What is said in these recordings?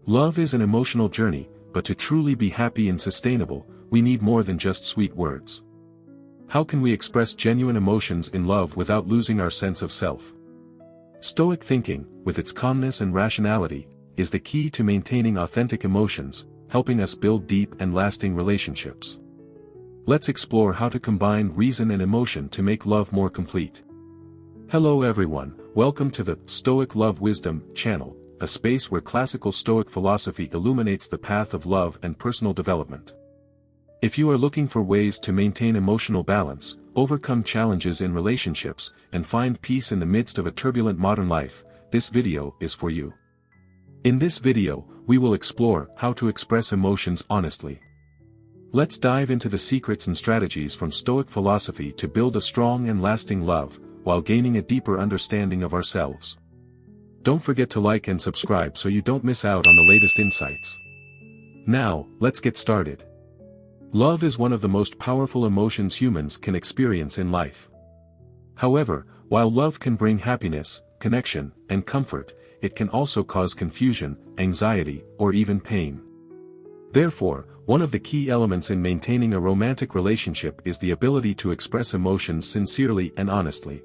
Love is an emotional journey, but to truly be happy and sustainable, we need more than just sweet words. How can we express genuine emotions in love without losing our sense of self? Stoic thinking, with its calmness and rationality, is the key to maintaining authentic emotions, helping us build deep and lasting relationships. Let's explore how to combine reason and emotion to make love more complete. Hello everyone, welcome to the Stoic Love Wisdom channel, a space where classical Stoic philosophy illuminates the path of love and personal development. If you are looking for ways to maintain emotional balance, overcome challenges in relationships, and find peace in the midst of a turbulent modern life, this video is for you. In this video, we will explore how to express emotions honestly. Let's dive into the secrets and strategies from Stoic philosophy to build a strong and lasting love, while gaining a deeper understanding of ourselves. Don't forget to like and subscribe so you don't miss out on the latest insights. Now, let's get started. Love is one of the most powerful emotions humans can experience in life. However, while love can bring happiness, connection, and comfort, it can also cause confusion, anxiety, or even pain. Therefore, one of the key elements in maintaining a romantic relationship is the ability to express emotions sincerely and honestly.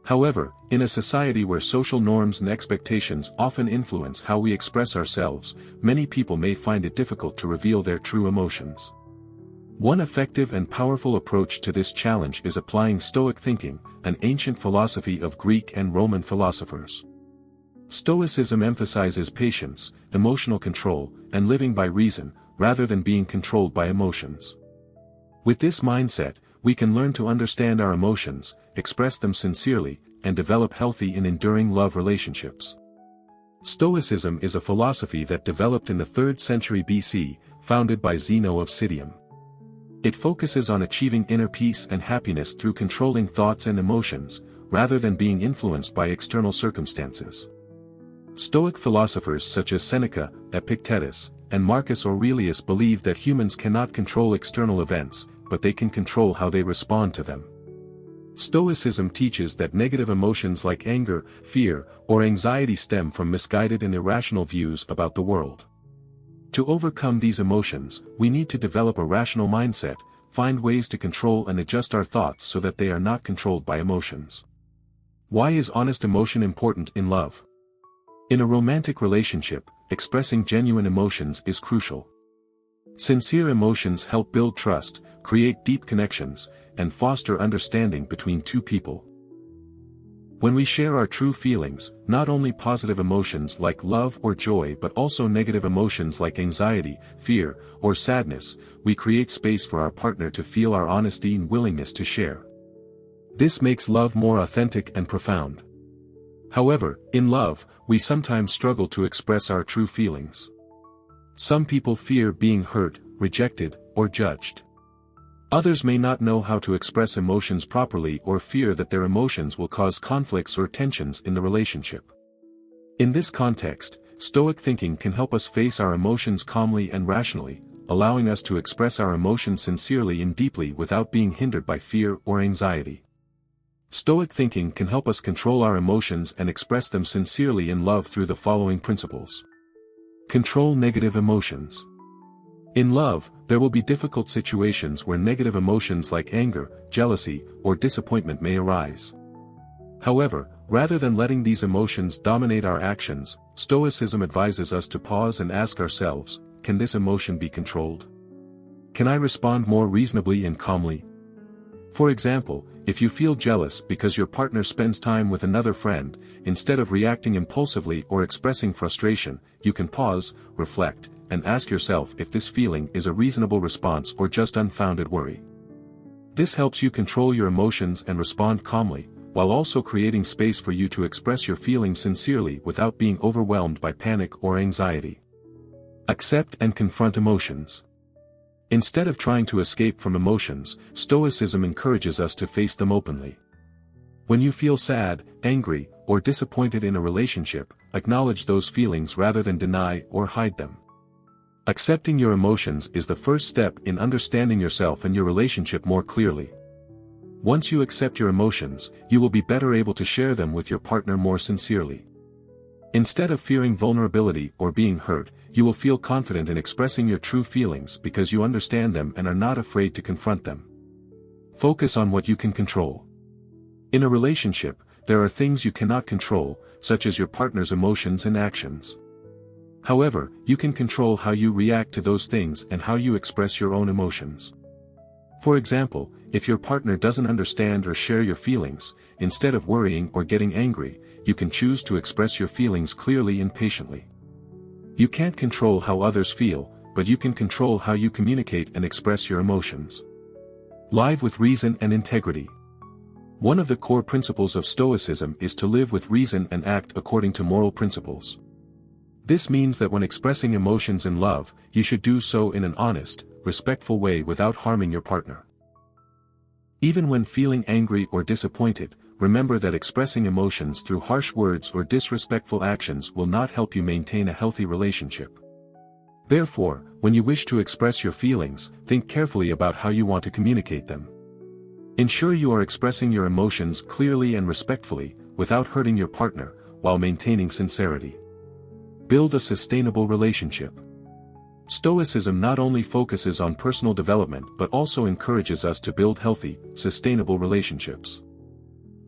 However, in a society where social norms and expectations often influence how we express ourselves, many people may find it difficult to reveal their true emotions. One effective and powerful approach to this challenge is applying Stoic thinking, an ancient philosophy of Greek and Roman philosophers. Stoicism emphasizes patience, emotional control, and living by reason, rather than being controlled by emotions. With this mindset, we can learn to understand our emotions, express them sincerely, and develop healthy and enduring love relationships. Stoicism is a philosophy that developed in the 3rd century BC, founded by Zeno of Citium. It focuses on achieving inner peace and happiness through controlling thoughts and emotions, rather than being influenced by external circumstances. Stoic philosophers such as Seneca, Epictetus, and Marcus Aurelius believed that humans cannot control external events, but they can control how they respond to them. Stoicism teaches that negative emotions like anger, fear, or anxiety stem from misguided and irrational views about the world. To overcome these emotions, we need to develop a rational mindset, find ways to control and adjust our thoughts so that they are not controlled by emotions. Why is honest emotion important in love? In a romantic relationship, expressing genuine emotions is crucial. Sincere emotions help build trust, create deep connections, and foster understanding between two people. When we share our true feelings, not only positive emotions like love or joy but also negative emotions like anxiety, fear, or sadness, we create space for our partner to feel our honesty and willingness to share. This makes love more authentic and profound. However, in love, we sometimes struggle to express our true feelings. Some people fear being hurt, rejected, or judged. Others may not know how to express emotions properly or fear that their emotions will cause conflicts or tensions in the relationship. In this context, Stoic thinking can help us face our emotions calmly and rationally, allowing us to express our emotions sincerely and deeply without being hindered by fear or anxiety. Stoic thinking can help us control our emotions and express them sincerely in love through the following principles. Control negative emotions. In love, there will be difficult situations where negative emotions like anger, jealousy, or disappointment may arise. However, rather than letting these emotions dominate our actions, Stoicism advises us to pause and ask ourselves, can this emotion be controlled? Can I respond more reasonably and calmly? For example, if you feel jealous because your partner spends time with another friend, instead of reacting impulsively or expressing frustration, you can pause, reflect, and ask yourself if this feeling is a reasonable response or just unfounded worry. This helps you control your emotions and respond calmly, while also creating space for you to express your feelings sincerely without being overwhelmed by panic or anxiety. Accept and confront emotions. Instead of trying to escape from emotions, Stoicism encourages us to face them openly. When you feel sad, angry, or disappointed in a relationship, acknowledge those feelings rather than deny or hide them. Accepting your emotions is the first step in understanding yourself and your relationship more clearly. Once you accept your emotions, you will be better able to share them with your partner more sincerely. Instead of fearing vulnerability or being hurt, you will feel confident in expressing your true feelings because you understand them and are not afraid to confront them. Focus on what you can control. In a relationship, there are things you cannot control, such as your partner's emotions and actions. However, you can control how you react to those things and how you express your own emotions. For example, if your partner doesn't understand or share your feelings, instead of worrying or getting angry, you can choose to express your feelings clearly and patiently. You can't control how others feel, but you can control how you communicate and express your emotions. Live with reason and integrity. One of the core principles of Stoicism is to live with reason and act according to moral principles. This means that when expressing emotions in love, you should do so in an honest, respectful way without harming your partner. Even when feeling angry or disappointed, remember that expressing emotions through harsh words or disrespectful actions will not help you maintain a healthy relationship. Therefore, when you wish to express your feelings, think carefully about how you want to communicate them. Ensure you are expressing your emotions clearly and respectfully, without hurting your partner, while maintaining sincerity. Build a sustainable relationship. Stoicism not only focuses on personal development but also encourages us to build healthy, sustainable relationships.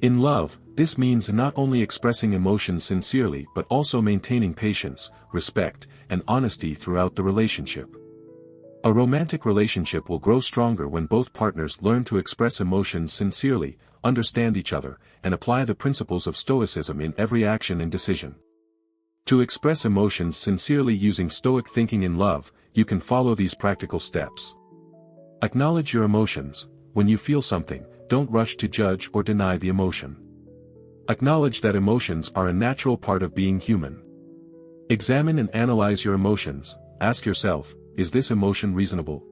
In love, this means not only expressing emotions sincerely but also maintaining patience, respect, and honesty throughout the relationship. A romantic relationship will grow stronger when both partners learn to express emotions sincerely, understand each other, and apply the principles of Stoicism in every action and decision. To express emotions sincerely using Stoic thinking in love, you can follow these practical steps. Acknowledge your emotions. When you feel something, don't rush to judge or deny the emotion. Acknowledge that emotions are a natural part of being human. Examine and analyze your emotions. Ask yourself, is this emotion reasonable?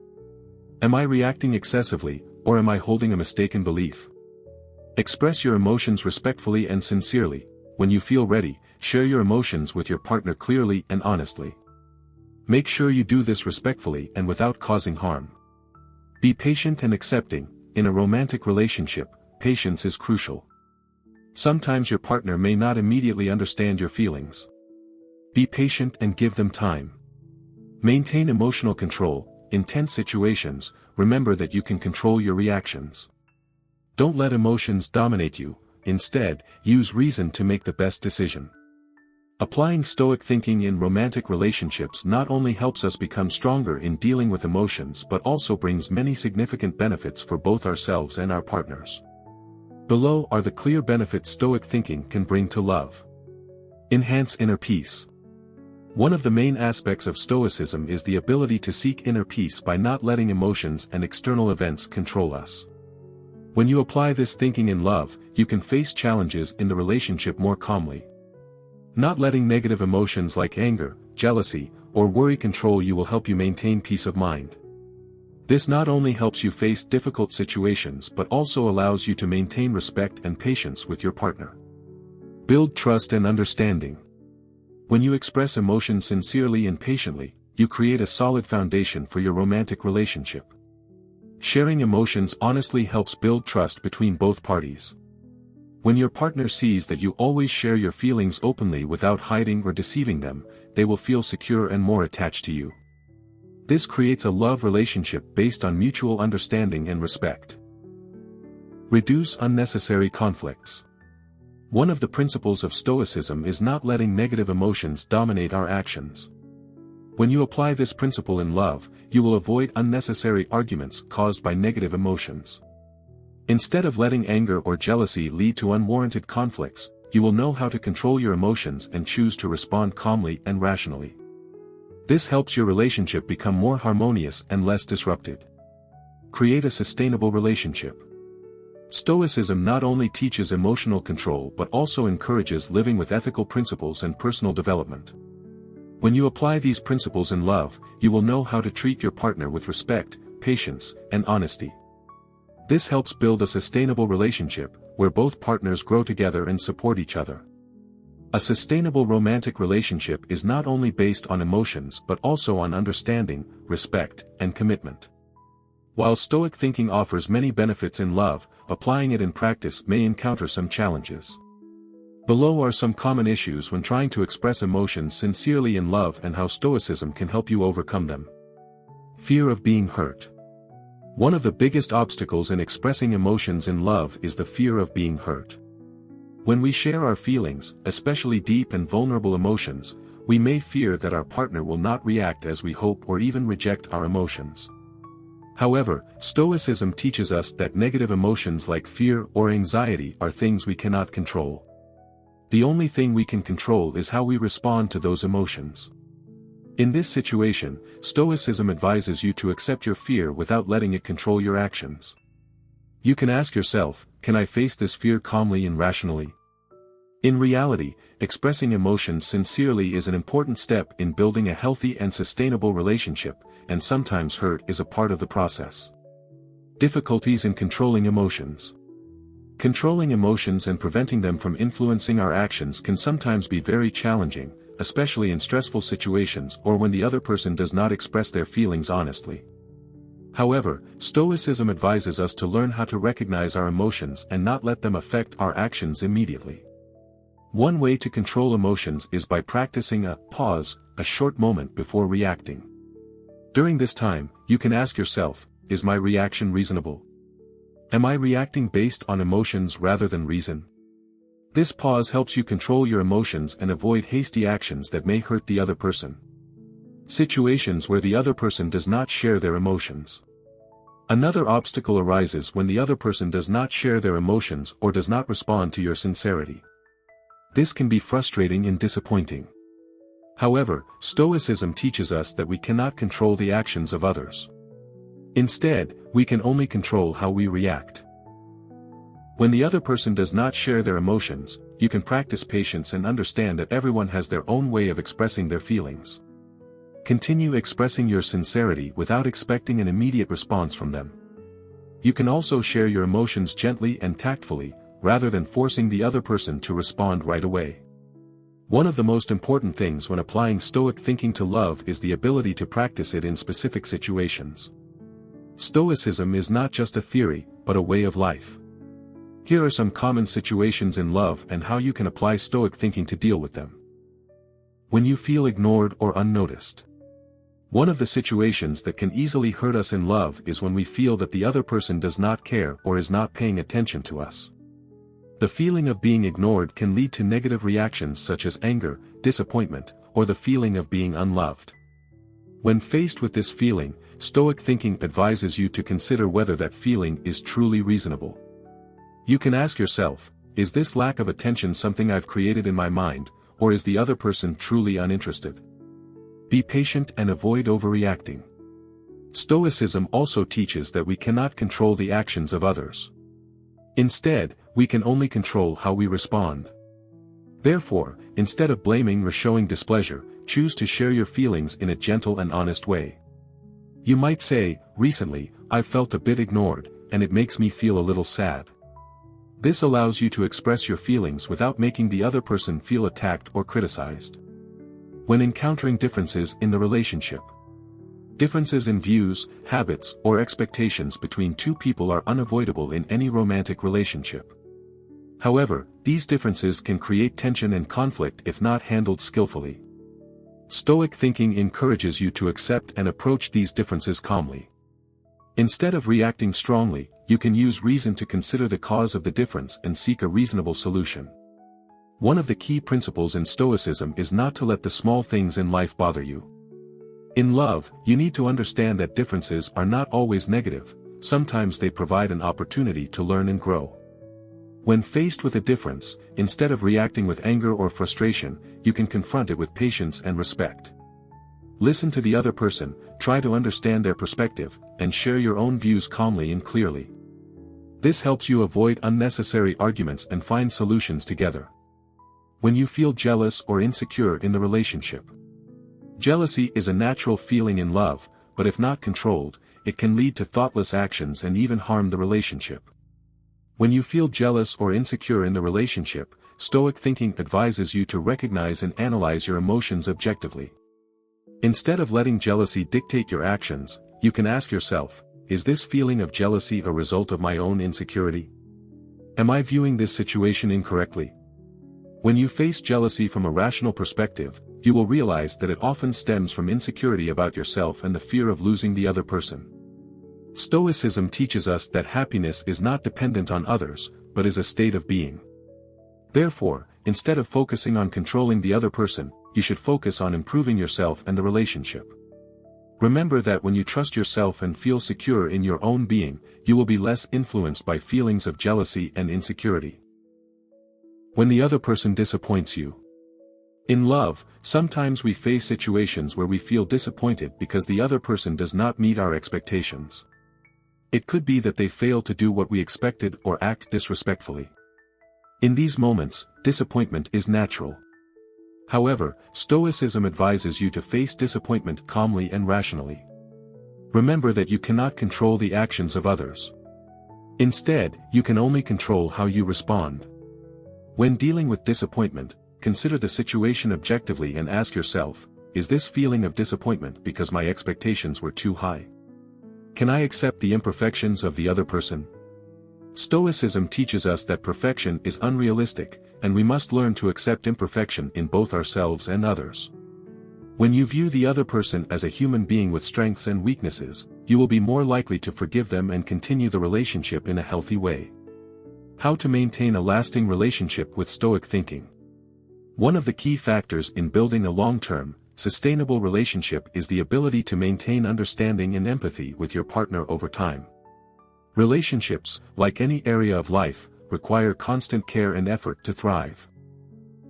Am I reacting excessively, or am I holding a mistaken belief? Express your emotions respectfully and sincerely. When you feel ready, share your emotions with your partner clearly and honestly. Make sure you do this respectfully and without causing harm. Be patient and accepting. In a romantic relationship, patience is crucial. Sometimes your partner may not immediately understand your feelings. Be patient and give them time. Maintain emotional control. In tense situations, remember that you can control your reactions. Don't let emotions dominate you. Instead, use reason to make the best decision. Applying Stoic thinking in romantic relationships not only helps us become stronger in dealing with emotions but also brings many significant benefits for both ourselves and our partners. Below are the clear benefits Stoic thinking can bring to love. Enhance inner peace. One of the main aspects of Stoicism is the ability to seek inner peace by not letting emotions and external events control us. When you apply this thinking in love, you can face challenges in the relationship more calmly. Not letting negative emotions like anger, jealousy, or worry control you will help you maintain peace of mind. This not only helps you face difficult situations but also allows you to maintain respect and patience with your partner. Build trust and understanding. When you express emotions sincerely and patiently, you create a solid foundation for your romantic relationship. Sharing emotions honestly helps build trust between both parties. When your partner sees that you always share your feelings openly without hiding or deceiving them, they will feel secure and more attached to you. This creates a love relationship based on mutual understanding and respect. Reduce unnecessary conflicts. One of the principles of Stoicism is not letting negative emotions dominate our actions. When you apply this principle in love, you will avoid unnecessary arguments caused by negative emotions. Instead of letting anger or jealousy lead to unwarranted conflicts, you will know how to control your emotions and choose to respond calmly and rationally. This helps your relationship become more harmonious and less disrupted. Create a sustainable relationship. Stoicism not only teaches emotional control but also encourages living with ethical principles and personal development. When you apply these principles in love, you will know how to treat your partner with respect, patience, and honesty. This helps build a sustainable relationship, where both partners grow together and support each other. A sustainable romantic relationship is not only based on emotions but also on understanding, respect, and commitment. While Stoic thinking offers many benefits in love, applying it in practice may encounter some challenges. Below are some common issues when trying to express emotions sincerely in love and how Stoicism can help you overcome them. Fear of being hurt. One of the biggest obstacles in expressing emotions in love is the fear of being hurt. When we share our feelings, especially deep and vulnerable emotions, we may fear that our partner will not react as we hope or even reject our emotions. However, Stoicism teaches us that negative emotions like fear or anxiety are things we cannot control. The only thing we can control is how we respond to those emotions. In this situation, Stoicism advises you to accept your fear without letting it control your actions. You can ask yourself, can I face this fear calmly and rationally? In reality, expressing emotions sincerely is an important step in building a healthy and sustainable relationship, and sometimes hurt is a part of the process. Difficulties in controlling emotions. Controlling emotions and preventing them from influencing our actions can sometimes be very challenging, especially in stressful situations or when the other person does not express their feelings honestly. However, Stoicism advises us to learn how to recognize our emotions and not let them affect our actions immediately. One way to control emotions is by practicing a pause, a short moment before reacting. During this time, you can ask yourself, is my reaction reasonable? Am I reacting based on emotions rather than reason? This pause helps you control your emotions and avoid hasty actions that may hurt the other person. Situations where the other person does not share their emotions. Another obstacle arises when the other person does not share their emotions or does not respond to your sincerity. This can be frustrating and disappointing. However, Stoicism teaches us that we cannot control the actions of others. Instead, we can only control how we react. When the other person does not share their emotions, you can practice patience and understand that everyone has their own way of expressing their feelings. Continue expressing your sincerity without expecting an immediate response from them. You can also share your emotions gently and tactfully, rather than forcing the other person to respond right away. One of the most important things when applying Stoic thinking to love is the ability to practice it in specific situations. Stoicism is not just a theory, but a way of life. Here are some common situations in love and how you can apply Stoic thinking to deal with them. When you feel ignored or unnoticed. One of the situations that can easily hurt us in love is when we feel that the other person does not care or is not paying attention to us. The feeling of being ignored can lead to negative reactions such as anger, disappointment, or the feeling of being unloved. When faced with this feeling, Stoic thinking advises you to consider whether that feeling is truly reasonable. You can ask yourself, is this lack of attention something I've created in my mind, or is the other person truly uninterested? Be patient and avoid overreacting. Stoicism also teaches that we cannot control the actions of others. Instead, we can only control how we respond. Therefore, instead of blaming or showing displeasure, choose to share your feelings in a gentle and honest way. You might say, recently, I've felt a bit ignored, and it makes me feel a little sad. This allows you to express your feelings without making the other person feel attacked or criticized. When encountering differences in the relationship. Differences in views, habits, or expectations between two people are unavoidable in any romantic relationship. However, these differences can create tension and conflict if not handled skillfully. Stoic thinking encourages you to accept and approach these differences calmly. Instead of reacting strongly, you can use reason to consider the cause of the difference and seek a reasonable solution. One of the key principles in Stoicism is not to let the small things in life bother you. In love, you need to understand that differences are not always negative, sometimes they provide an opportunity to learn and grow. When faced with a difference, instead of reacting with anger or frustration, you can confront it with patience and respect. Listen to the other person, try to understand their perspective, and share your own views calmly and clearly. This helps you avoid unnecessary arguments and find solutions together. When you feel jealous or insecure in the relationship. Jealousy is a natural feeling in love, but if not controlled, it can lead to thoughtless actions and even harm the relationship. When you feel jealous or insecure in the relationship, Stoic thinking advises you to recognize and analyze your emotions objectively. Instead of letting jealousy dictate your actions, you can ask yourself, is this feeling of jealousy a result of my own insecurity? Am I viewing this situation incorrectly? When you face jealousy from a rational perspective, you will realize that it often stems from insecurity about yourself and the fear of losing the other person. Stoicism teaches us that happiness is not dependent on others, but is a state of being. Therefore, instead of focusing on controlling the other person, you should focus on improving yourself and the relationship. Remember that when you trust yourself and feel secure in your own being, you will be less influenced by feelings of jealousy and insecurity. When the other person disappoints you. In love, sometimes we face situations where we feel disappointed because the other person does not meet our expectations. It could be that they fail to do what we expected or act disrespectfully. In these moments, disappointment is natural. However, Stoicism advises you to face disappointment calmly and rationally. Remember that you cannot control the actions of others. Instead, you can only control how you respond. When dealing with disappointment, consider the situation objectively and ask yourself, is this feeling of disappointment because my expectations were too high? Can I accept the imperfections of the other person? Stoicism teaches us that perfection is unrealistic, and we must learn to accept imperfection in both ourselves and others. When you view the other person as a human being with strengths and weaknesses, you will be more likely to forgive them and continue the relationship in a healthy way. How to maintain a lasting relationship with Stoic thinking. One of the key factors in building a long-term, sustainable relationship is the ability to maintain understanding and empathy with your partner over time. Relationships, like any area of life, require constant care and effort to thrive.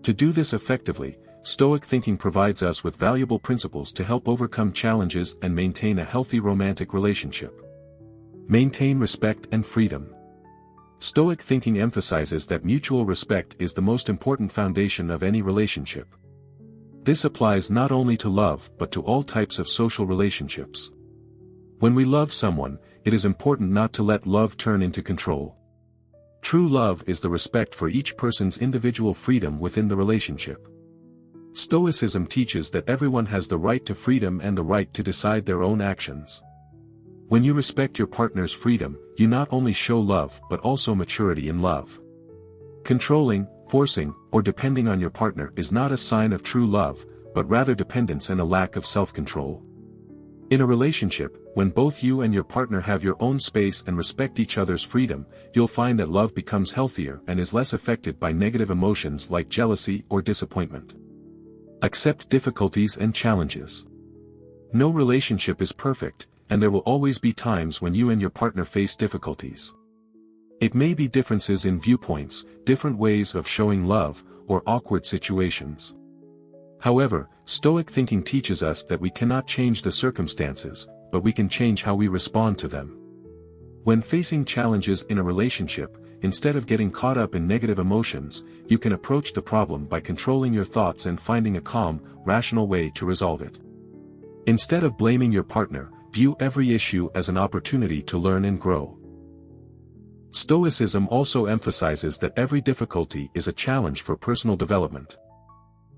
To do this effectively, Stoic thinking provides us with valuable principles to help overcome challenges and maintain a healthy romantic relationship. Maintain respect and freedom. Stoic thinking emphasizes that mutual respect is the most important foundation of any relationship. This applies not only to love but to all types of social relationships. When we love someone, it is important not to let love turn into control. True love is the respect for each person's individual freedom within the relationship. Stoicism teaches that everyone has the right to freedom and the right to decide their own actions. When you respect your partner's freedom, you not only show love but also maturity in love. Controlling, forcing, or depending on your partner is not a sign of true love, but rather dependence and a lack of self-control. In a relationship, when both you and your partner have your own space and respect each other's freedom, you'll find that love becomes healthier and is less affected by negative emotions like jealousy or disappointment. Accept difficulties and challenges. No relationship is perfect, and there will always be times when you and your partner face difficulties. It may be differences in viewpoints, different ways of showing love, or awkward situations. However, Stoic thinking teaches us that we cannot change the circumstances, but we can change how we respond to them. When facing challenges in a relationship, instead of getting caught up in negative emotions, you can approach the problem by controlling your thoughts and finding a calm, rational way to resolve it. Instead of blaming your partner, view every issue as an opportunity to learn and grow. Stoicism also emphasizes that every difficulty is a challenge for personal development.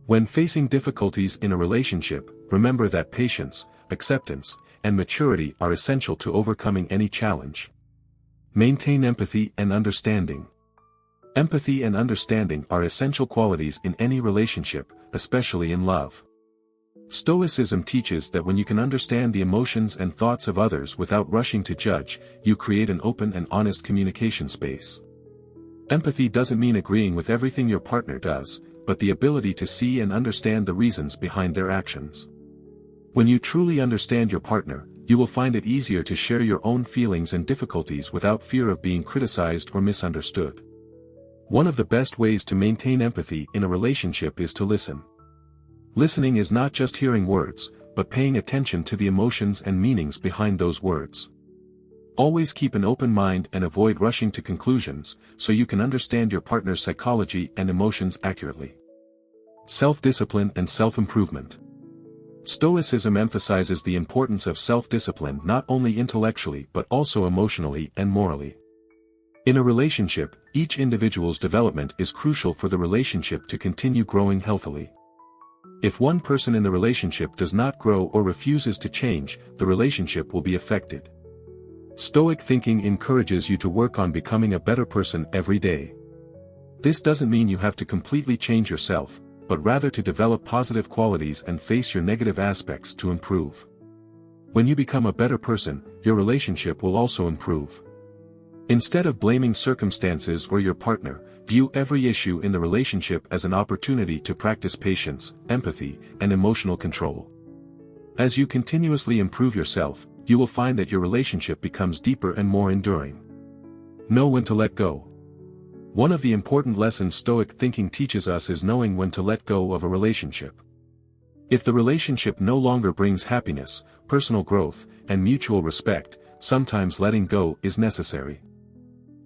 When facing difficulties in a relationship, remember that patience, acceptance, and maturity are essential to overcoming any challenge. Maintain empathy and understanding. Empathy and understanding are essential qualities in any relationship, especially in love. Stoicism teaches that when you can understand the emotions and thoughts of others without rushing to judge, you create an open and honest communication space. Empathy doesn't mean agreeing with everything your partner does, but the ability to see and understand the reasons behind their actions. When you truly understand your partner, you will find it easier to share your own feelings and difficulties without fear of being criticized or misunderstood. One of the best ways to maintain empathy in a relationship is to listen. Listening is not just hearing words, but paying attention to the emotions and meanings behind those words. Always keep an open mind and avoid rushing to conclusions, so you can understand your partner's psychology and emotions accurately. Self-discipline and self-improvement. Stoicism emphasizes the importance of self-discipline not only intellectually but also emotionally and morally. In a relationship, each individual's development is crucial for the relationship to continue growing healthily. If one person in the relationship does not grow or refuses to change, the relationship will be affected. Stoic thinking encourages you to work on becoming a better person every day. This doesn't mean you have to completely change yourself, but rather to develop positive qualities and face your negative aspects to improve. When you become a better person, your relationship will also improve. Instead of blaming circumstances or your partner, view every issue in the relationship as an opportunity to practice patience, empathy, and emotional control. As you continuously improve yourself, you will find that your relationship becomes deeper and more enduring. Know when to let go. One of the important lessons Stoic thinking teaches us is knowing when to let go of a relationship. If the relationship no longer brings happiness, personal growth, and mutual respect, sometimes letting go is necessary.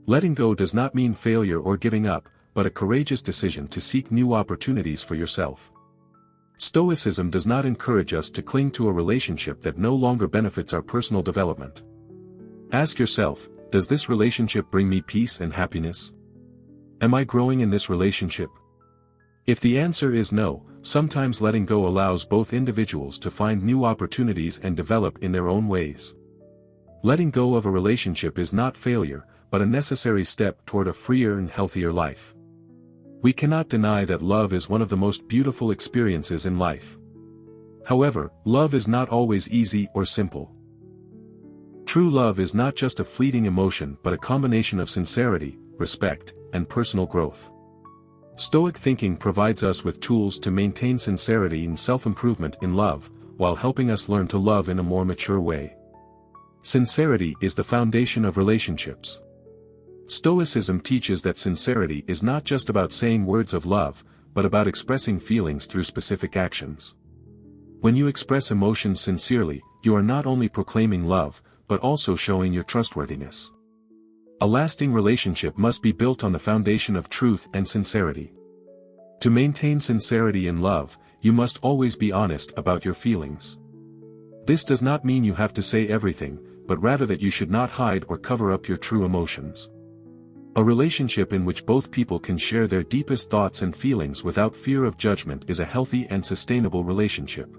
Letting go does not mean failure or giving up, but a courageous decision to seek new opportunities for yourself. Stoicism does not encourage us to cling to a relationship that no longer benefits our personal development. Ask yourself, does this relationship bring me peace and happiness? Am I growing in this relationship? If the answer is no, sometimes letting go allows both individuals to find new opportunities and develop in their own ways. Letting go of a relationship is not failure, but a necessary step toward a freer and healthier life. We cannot deny that love is one of the most beautiful experiences in life. However, love is not always easy or simple. True love is not just a fleeting emotion but a combination of sincerity, respect, and personal growth. Stoic thinking provides us with tools to maintain sincerity and self-improvement in love, while helping us learn to love in a more mature way. Sincerity is the foundation of relationships. Stoicism teaches that sincerity is not just about saying words of love, but about expressing feelings through specific actions. When you express emotions sincerely, you are not only proclaiming love, but also showing your trustworthiness. A lasting relationship must be built on the foundation of truth and sincerity. To maintain sincerity in love, you must always be honest about your feelings. This does not mean you have to say everything, but rather that you should not hide or cover up your true emotions. A relationship in which both people can share their deepest thoughts and feelings without fear of judgment is a healthy and sustainable relationship.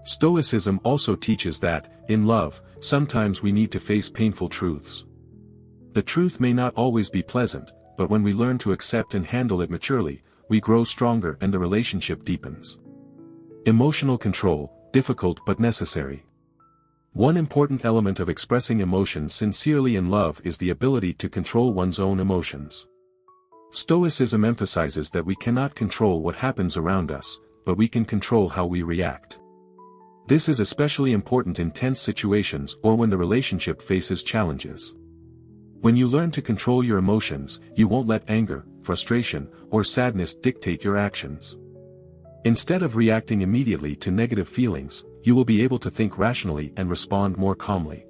Stoicism also teaches that, in love, sometimes we need to face painful truths. The truth may not always be pleasant, but when we learn to accept and handle it maturely, we grow stronger and the relationship deepens. Emotional control, difficult but necessary. One important element of expressing emotions sincerely in love is the ability to control one's own emotions. Stoicism emphasizes that we cannot control what happens around us, but we can control how we react. This is especially important in tense situations or when the relationship faces challenges. When you learn to control your emotions, you won't let anger, frustration, or sadness dictate your actions. Instead of reacting immediately to negative feelings, you will be able to think rationally and respond more calmly.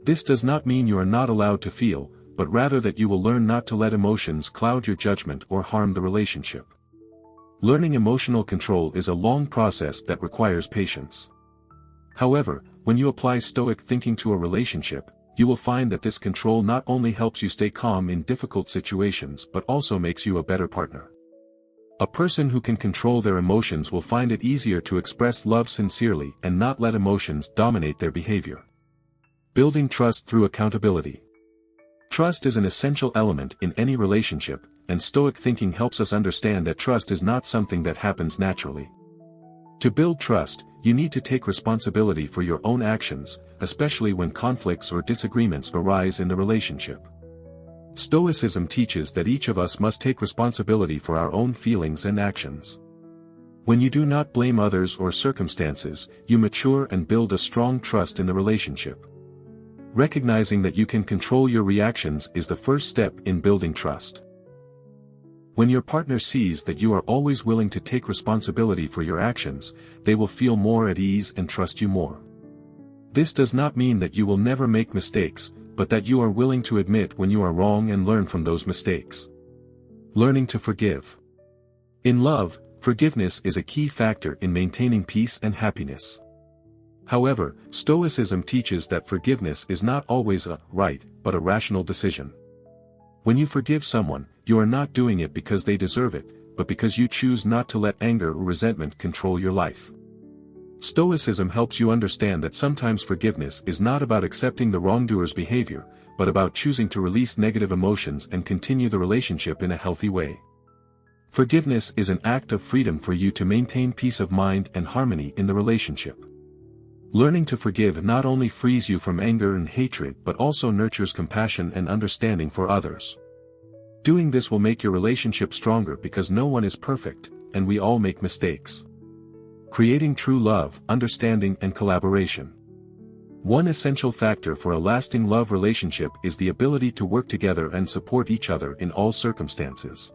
This does not mean you are not allowed to feel, but rather that you will learn not to let emotions cloud your judgment or harm the relationship. Learning emotional control is a long process that requires patience. However, when you apply Stoic thinking to a relationship, you will find that this control not only helps you stay calm in difficult situations but also makes you a better partner. A person who can control their emotions will find it easier to express love sincerely and not let emotions dominate their behavior. Building trust through accountability. Trust is an essential element in any relationship, and Stoic thinking helps us understand that trust is not something that happens naturally. To build trust, you need to take responsibility for your own actions, especially when conflicts or disagreements arise in the relationship. Stoicism teaches that each of us must take responsibility for our own feelings and actions. When you do not blame others or circumstances, you mature and build a strong trust in the relationship. Recognizing that you can control your reactions is the first step in building trust. When your partner sees that you are always willing to take responsibility for your actions, they will feel more at ease and trust you more. This does not mean that you will never make mistakes, but that you are willing to admit when you are wrong and learn from those mistakes. Learning to forgive. In love, forgiveness is a key factor in maintaining peace and happiness. However, Stoicism teaches that forgiveness is not always a right, but a rational decision. When you forgive someone, you are not doing it because they deserve it, but because you choose not to let anger or resentment control your life. Stoicism helps you understand that sometimes forgiveness is not about accepting the wrongdoer's behavior, but about choosing to release negative emotions and continue the relationship in a healthy way. Forgiveness is an act of freedom for you to maintain peace of mind and harmony in the relationship. Learning to forgive not only frees you from anger and hatred but also nurtures compassion and understanding for others. Doing this will make your relationship stronger because no one is perfect, and we all make mistakes. Creating true love, understanding and collaboration. One essential factor for a lasting love relationship is the ability to work together and support each other in all circumstances.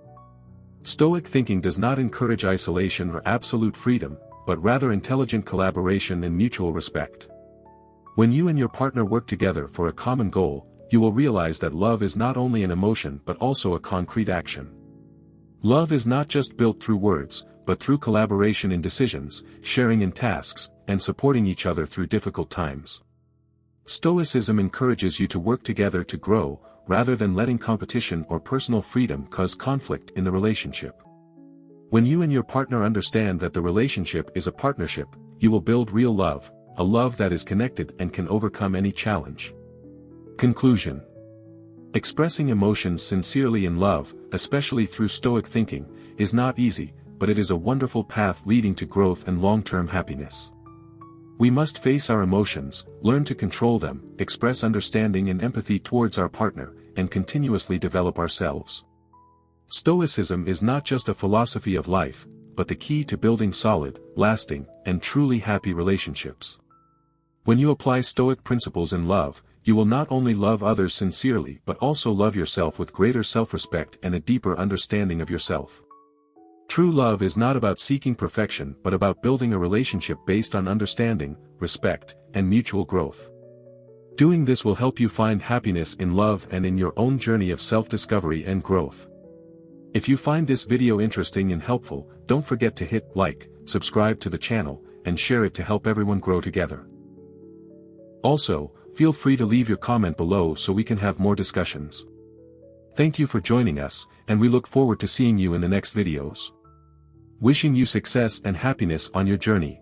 Stoic thinking does not encourage isolation or absolute freedom, but rather intelligent collaboration and mutual respect. When you and your partner work together for a common goal, you will realize that love is not only an emotion but also a concrete action. Love is not just built through words, but through collaboration in decisions, sharing in tasks, and supporting each other through difficult times. Stoicism encourages you to work together to grow, rather than letting competition or personal freedom cause conflict in the relationship. When you and your partner understand that the relationship is a partnership, you will build real love, a love that is connected and can overcome any challenge. Conclusion. Expressing emotions sincerely in love, especially through Stoic thinking, is not easy, but it is a wonderful path leading to growth and long-term happiness. We must face our emotions, learn to control them, express understanding and empathy towards our partner, and continuously develop ourselves. Stoicism is not just a philosophy of life, but the key to building solid, lasting, and truly happy relationships. When you apply Stoic principles in love, you will not only love others sincerely but also love yourself with greater self-respect and a deeper understanding of yourself. True love is not about seeking perfection but about building a relationship based on understanding, respect, and mutual growth. Doing this will help you find happiness in love and in your own journey of self-discovery and growth. If you find this video interesting and helpful, don't forget to hit like, subscribe to the channel, and share it to help everyone grow together. Also, feel free to leave your comment below so we can have more discussions. Thank you for joining us, and we look forward to seeing you in the next videos. Wishing you success and happiness on your journey.